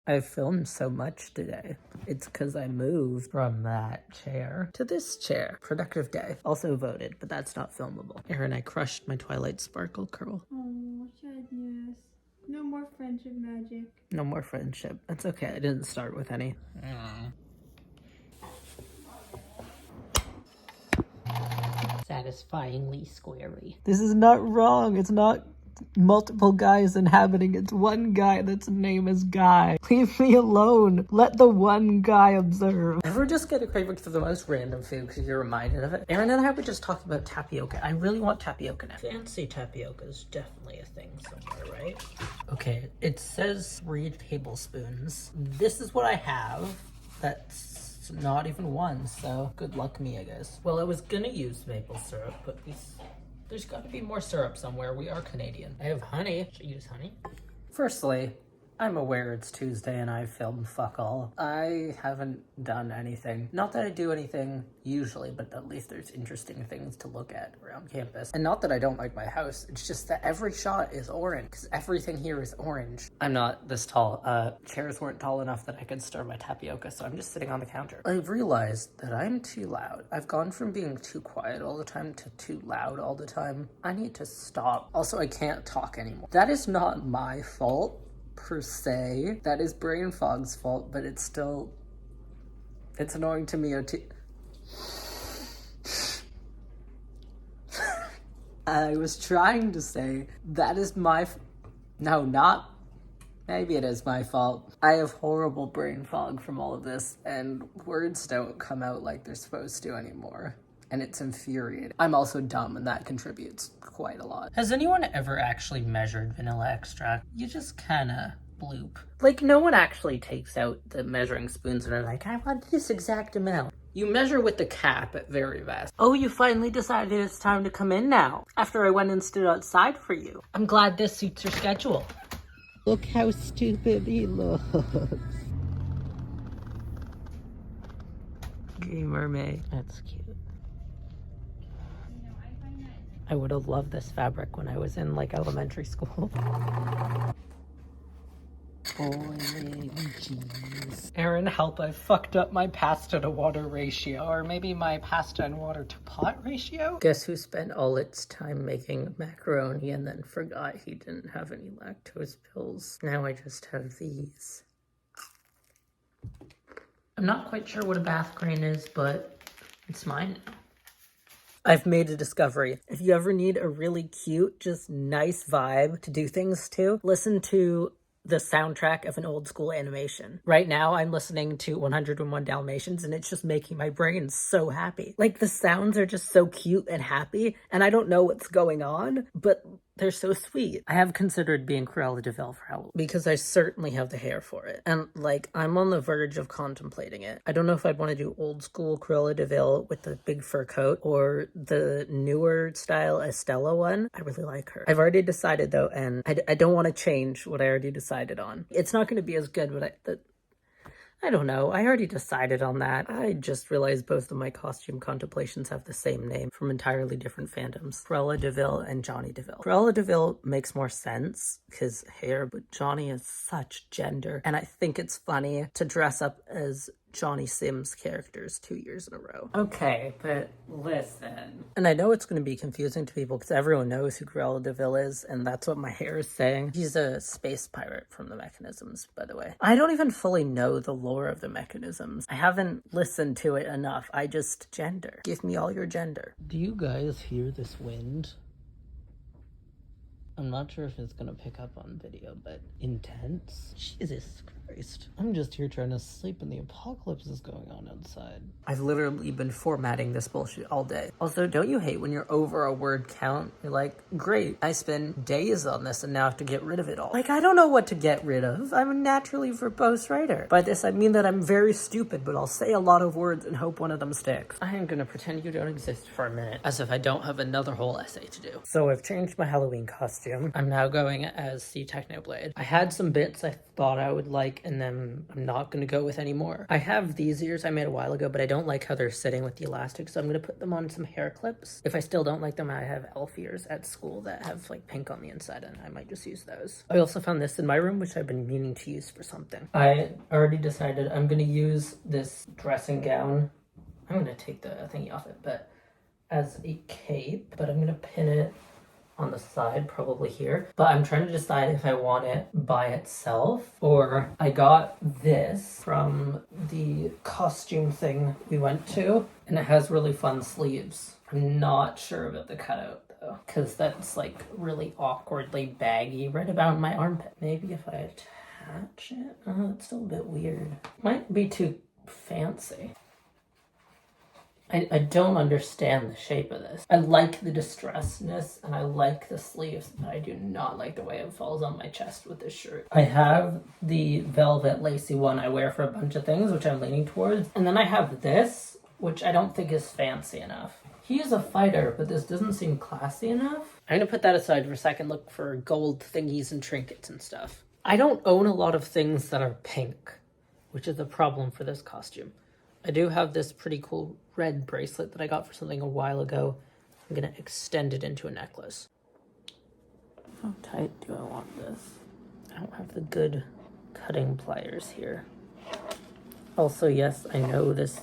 I've filmed so much today. It's because I moved from that chair to this chair. Productive day. Also voted, but that's not filmable. Erin, I crushed my Twilight Sparkle curl. Oh, sadness. No more friendship magic. No more friendship. That's okay. I didn't start with any. Satisfyingly squarey. This is not wrong. It's not multiple guys inhabiting. It's one guy that's name is Guy. Leave me alone. Let the one guy observe. Ever just get a craving for the most random food because you're reminded of it? Erin and I were just talking about tapioca. I really want tapioca now. Fancy tapioca is definitely a thing somewhere, right? Okay, it says 3 tablespoons. This is what I have. That's not even one, so good luck me, I guess. Well, I was gonna use maple syrup, but there's got to be more syrup somewhere. We are Canadian. I have honey. Should I use honey? Firstly, I'm aware it's Tuesday and I filmed fuck all. I haven't done anything. Not that I do anything usually, but at least there's interesting things to look at around campus. And not that I don't like my house, it's just that every shot is orange, because everything here is orange. I'm not this tall. Chairs weren't tall enough that I could stir my tapioca, so I'm just sitting on the counter. I've realized that I'm too loud. I've gone from being too quiet all the time to too loud all the time. I need to stop. Also, I can't talk anymore. That is not my fault. Per se, that is brain fog's fault, but it's annoying to me. I was trying to say that is maybe it is my fault. I have horrible brain fog from all of this, and words don't come out like they're supposed to anymore. And it's infuriating. I'm also dumb, and that contributes quite a lot. Has anyone ever actually measured vanilla extract? You just kinda bloop. Like, no one actually takes out the measuring spoons and are like, I want this exact amount. You measure with the cap at very best. Oh, you finally decided it's time to come in now, after I went and stood outside for you. I'm glad this suits your schedule. Look how stupid he looks. Gay mermaid. That's cute. I would have loved this fabric when I was in like elementary school. Boiling cheese. Erin, help, I fucked up my pasta to water ratio, or maybe my pasta and water to pot ratio? Guess who spent all its time making macaroni and then forgot he didn't have any lactose pills? Now I just have these. I'm not quite sure what a bath grain is, but it's mine now. I've made a discovery. If you ever need a really cute, just nice vibe to do things to, listen to the soundtrack of an old school animation. Right now, I'm listening to 101 Dalmatians, and it's just making my brain so happy. Like, the sounds are just so cute and happy, and I don't know what's going on, but they're so sweet. I have considered being Cruella de Vil for Halloween, because I certainly have the hair for it. And, like, I'm on the verge of contemplating it. I don't know if I'd want to do old school Cruella de Vil with the big fur coat, or the newer style Estella one. I really like her. I've already decided, though, and I don't want to change what I already decided on. It's not going to be as good, but I don't know. I already decided on that. I just realized both of my costume contemplations have the same name from entirely different fandoms. Cruella de Vil and Johnny de Vil. Cruella de Vil makes more sense because hair, but Johnny is such gender. And I think it's funny to dress up as Johnny Sims characters 2 years in a row. Okay, but listen. And I know it's going to be confusing to people because everyone knows who Cruella de Vil is, and that's what my hair is saying. He's a space pirate from the Mechanisms, by the way. I don't even fully know the lore of the Mechanisms. I haven't listened to it enough. I just gender. Give me all your gender. Do you guys hear this wind? I'm not sure if it's gonna pick up on video, but intense? Jesus Christ. I'm just here trying to sleep and the apocalypse is going on outside. I've literally been formatting this bullshit all day. Also, don't you hate when you're over a word count? You're like, great, I spent days on this and now I have to get rid of it all. Like, I don't know what to get rid of. I'm a naturally verbose writer. By this, I mean that I'm very stupid, but I'll say a lot of words and hope one of them sticks. I am gonna pretend you don't exist for a minute, as if I don't have another whole essay to do. So I've changed my Halloween costume. costume. I'm now going as the Technoblade. I had some bits I thought I would like, and then I'm not going to go with anymore. I have these ears I made a while ago, but I don't like how they're sitting with the elastic, so I'm going to put them on some hair clips. If I still don't like them, I have elf ears at school that have like pink on the inside, and I might just use those. I also found this in my room, which I've been meaning to use for something. I already decided I'm going to use this dressing gown. I'm going to take the thingy off it, but as a cape, but I'm going to pin it on the side, probably here. But I'm trying to decide if I want it by itself, or I got this from the costume thing we went to, and it has really fun sleeves. I'm not sure about the cutout though, because that's like really awkwardly baggy right about my armpit. Maybe if I attach it, it's still a bit weird. Might be too fancy. I don't understand the shape of this. I like the distressedness and I like the sleeves, but I do not like the way it falls on my chest with this shirt. I have the velvet lacy one I wear for a bunch of things, which I'm leaning towards. And then I have this, which I don't think is fancy enough. He is a fighter, but this doesn't seem classy enough. I'm gonna put that aside for a second, look for gold thingies and trinkets and stuff. I don't own a lot of things that are pink, which is a problem for this costume. I do have this pretty cool red bracelet that I got for something a while ago. I'm gonna extend it into a necklace. How tight do I want this? I don't have the good cutting pliers here. Also, yes, I know this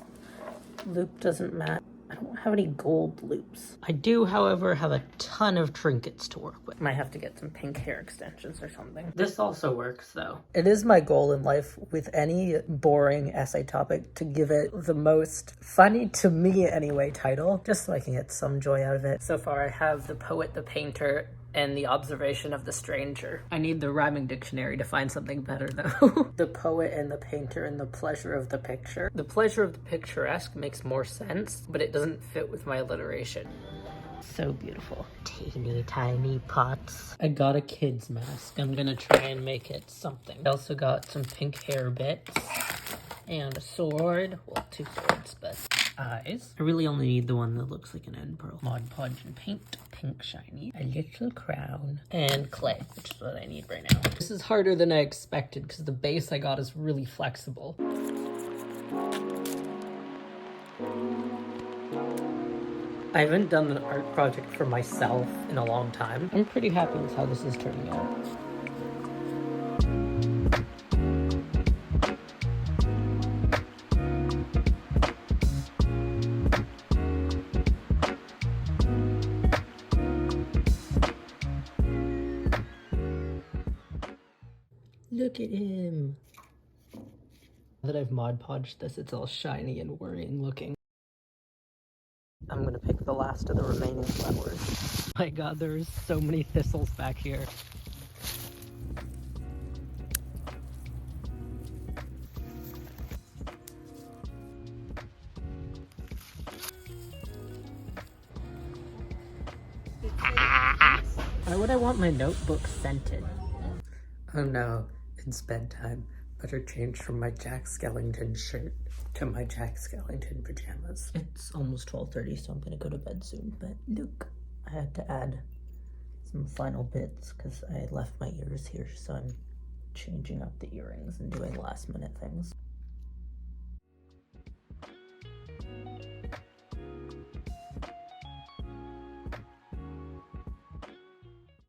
loop doesn't match. I don't have any gold loops. I do, however, have a ton of trinkets to work with. Might have to get some pink hair extensions or something. This also works, though. It is my goal in life with any boring essay topic to give it the most funny, to me anyway, title, just so I can get some joy out of it. So far, I have the poet, the painter, and the observation of the stranger. I need the rhyming dictionary to find something better, though. The poet and the painter and the pleasure of the picture. The pleasure of the picturesque makes more sense, but it doesn't fit with my alliteration. So beautiful. Teeny tiny pots. I got a kid's mask. I'm gonna try and make it something. I also got some pink hair bits and a sword. Well, two swords, but eyes. I really only need the one that looks like an end pearl. Mod Podge and paint. Pink shiny. A little crown. And clay, which is what I need right now. This is harder than I expected because the base I got is really flexible. I haven't done an art project for myself in a long time. I'm pretty happy with how this is turning out. Look at him. Now that I've Mod Podged this, it's all shiny and worrying looking. I'm gonna pick the last of the remaining flowers. My god, there's so many thistles back here. Why would I want my notebook scented? Oh no, it's bedtime. Better change from my Jack Skellington shirt to my Jack Skellington pajamas. It's almost 12:30, so I'm gonna go to bed soon. But look, I had to add some final bits because I left my ears here, so I'm changing up the earrings and doing last minute things.